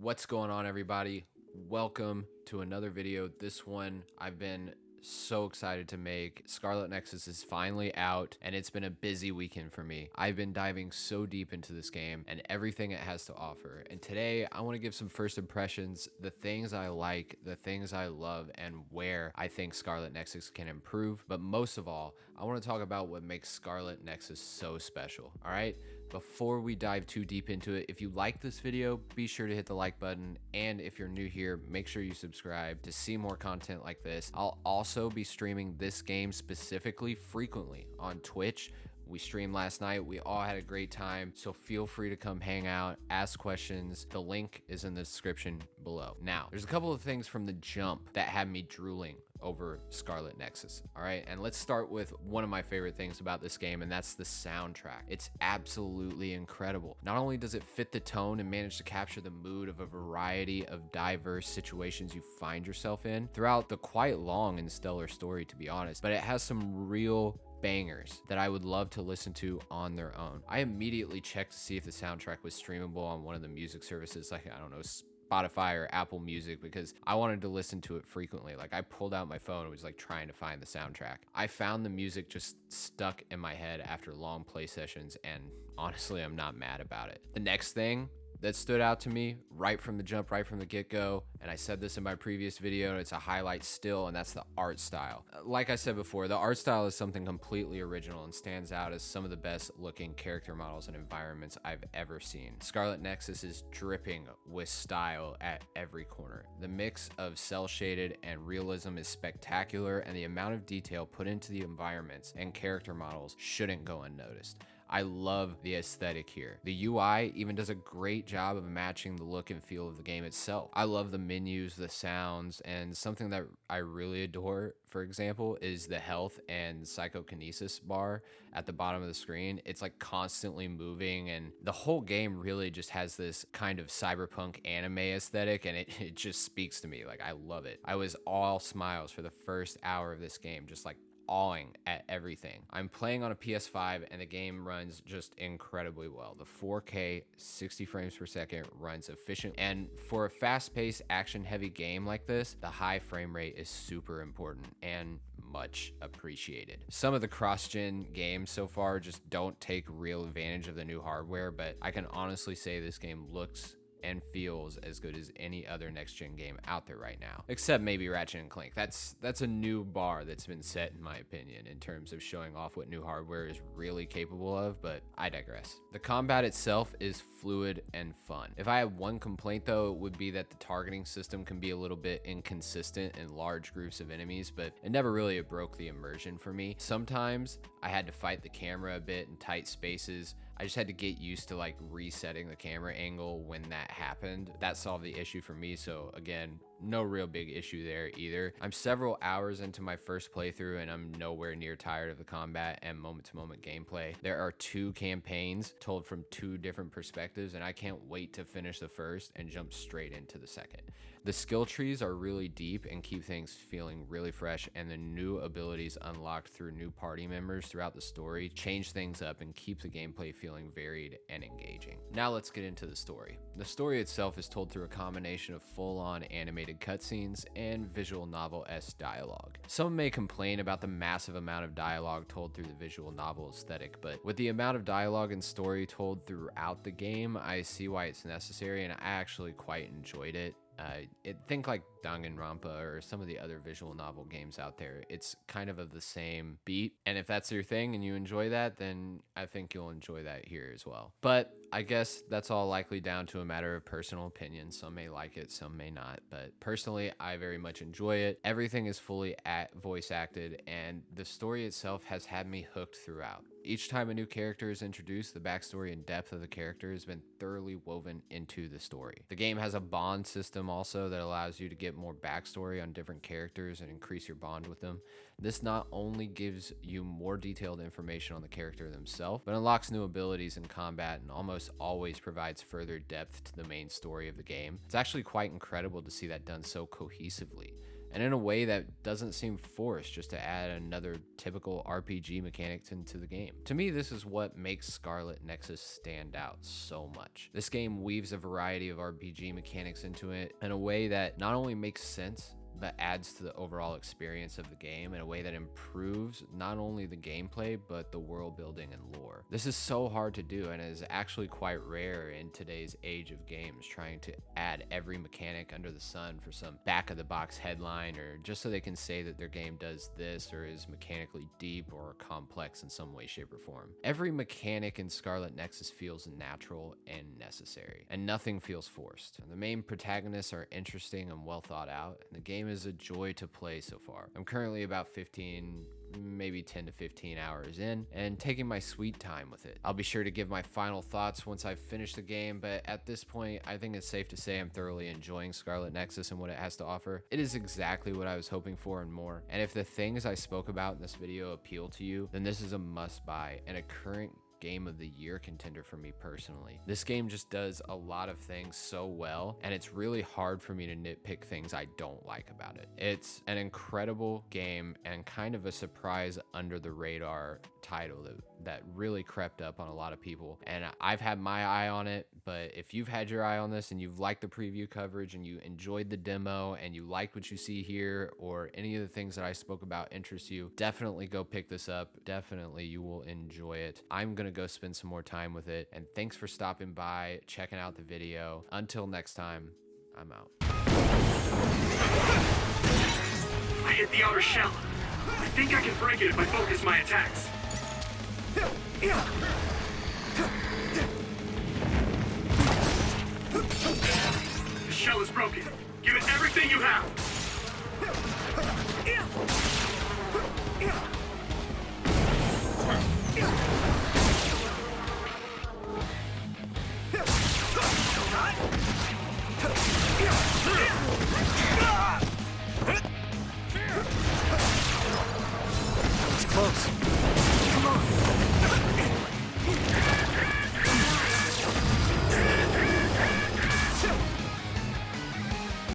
What's going on, everybody? Welcome to another video. This one I've been so excited to make. Scarlet Nexus is finally out, and it's been a busy weekend for me. I've been diving so deep into this game and everything it has to offer. And today I want to give some first impressions, the things I like, the things I love, and where I think Scarlet Nexus can improve. But most of all, I want to talk about what makes Scarlet Nexus so special. All right? Before we dive too deep into it, if you like this video, be sure to hit the like button. And if you're new here, make sure you subscribe to see more content like this. I'll also be streaming this game specifically frequently on Twitch. We streamed last night. We all had a great time. So feel free to come hang out, ask questions. The link is in the description below. Now, there's a couple of things from the jump that had me drooling over Scarlet Nexus. All right, and let's start with one of my favorite things about this game, and that's the soundtrack. It's absolutely incredible. Not only does it fit the tone and manage to capture the mood of a variety of diverse situations you find yourself in throughout the quite long and stellar story, to be honest, but it has some real bangers that I would love to listen to on their own. I immediately checked to see if the soundtrack was streamable on one of the music services, like, I don't know, Spotify or Apple Music, because I wanted to listen to it frequently. Like, I pulled out my phone and was like trying to find the soundtrack. I found the music just stuck in my head after long play sessions, and honestly, I'm not mad about it. The next thing that stood out to me right from the jump, right from the get-go, and I said this in my previous video, and it's a highlight still, and that's the art style. Like I said before, the art style is something completely original and stands out as some of the best looking character models and environments I've ever seen. Scarlet Nexus is dripping with style at every corner. The mix of cel-shaded and realism is spectacular, and the amount of detail put into the environments and character models shouldn't go unnoticed. I love the aesthetic here. The UI even does a great job of matching the look and feel of the game itself. I love the menus, the sounds, and something that I really adore, for example, is the health and psychokinesis bar at the bottom of the screen. It's like constantly moving, and the whole game really just has this kind of cyberpunk anime aesthetic, and it just speaks to me. Like, I love it. I was all smiles for the first hour of this game, just like awing at everything. I'm playing on a PS5 and the game runs just incredibly well. The 4K 60 frames per second runs efficient, and for a fast-paced action-heavy game like this, the high frame rate is super important and much appreciated. Some of the cross-gen games so far just don't take real advantage of the new hardware, but I can honestly say this game looks and feels as good as any other next-gen game out there right now, except maybe Ratchet and Clank. That's a new bar that's been set, in my opinion, in terms of showing off what new hardware is really capable of, but I digress. The combat itself is fluid and fun. If I had one complaint, though, it would be that the targeting system can be a little bit inconsistent in large groups of enemies, but it never really broke the immersion for me. Sometimes I had to fight the camera a bit in tight spaces. I just had to get used to like resetting the camera angle when that happened. That solved the issue for me. So again, no real big issue there either. I'm several hours into my first playthrough and I'm nowhere near tired of the combat and moment-to-moment gameplay. There are 2 campaigns told from 2 different perspectives, and I can't wait to finish the first and jump straight into the second. The skill trees are really deep and keep things feeling really fresh, and the new abilities unlocked through new party members throughout the story change things up and keep the gameplay feeling varied and engaging. Now let's get into the story. The story itself is told through a combination of full-on animated cutscenes and visual novel-esque dialogue. Some may complain about the massive amount of dialogue told through the visual novel aesthetic, but with the amount of dialogue and story told throughout the game, I see why it's necessary, and I actually quite enjoyed it. Think like Danganronpa or some of the other visual novel games out there. It's kind of the same beat, and if that's your thing and you enjoy that, then I think you'll enjoy that here as well. But I guess that's all likely down to a matter of personal opinion. Some may like it, some may not, but personally, I very much enjoy it. Everything is fully voice acted, and the story itself has had me hooked throughout. Each time a new character is introduced, the backstory and depth of the character has been thoroughly woven into the story. The game has a bond system also that allows you to get more backstory on different characters and increase your bond with them. This not only gives you more detailed information on the character themselves, but unlocks new abilities in combat and almost always provides further depth to the main story of the game. It's actually quite incredible to see that done so cohesively. and in a way that doesn't seem forced just to add another typical RPG mechanic into the game. To me, this is what makes Scarlet Nexus stand out so much. This game weaves a variety of RPG mechanics into it in a way that not only makes sense, but adds to the overall experience of the game in a way that improves not only the gameplay, but the world building and lore. This is so hard to do and is actually quite rare in today's age of games, trying to add every mechanic under the sun for some back of the box headline, or just so they can say that their game does this or is mechanically deep or complex in some way, shape, or form. Every mechanic in Scarlet Nexus feels natural and necessary, and nothing feels forced. The main protagonists are interesting and well thought out, and the game is a joy to play so far. I'm currently about 15, maybe 10 to 15 hours in, and taking my sweet time with it. I'll be sure to give my final thoughts once I've finished the game, but at this point, I think it's safe to say I'm thoroughly enjoying Scarlet Nexus and what it has to offer. It is exactly what I was hoping for and more, and if the things I spoke about in this video appeal to you, then this is a must-buy and a current game of the year contender for me personally. This game just does a lot of things so well, and it's really hard for me to nitpick things I don't like about it. It's an incredible game and kind of a surprise under the radar title that really crept up on a lot of people, and I've had my eye on it. But if you've had your eye on this and you've liked the preview coverage and you enjoyed the demo and you liked what you see here, or any of the things that I spoke about interest you, definitely go pick this up. Definitely you will enjoy it. I'm gonna go spend some more time with it, and thanks for stopping by, checking out the video. Until next time, I'm out. I hit the outer shell. I think I can break it if I focus my attacks. The shell is broken. Give it everything you have. Yeah.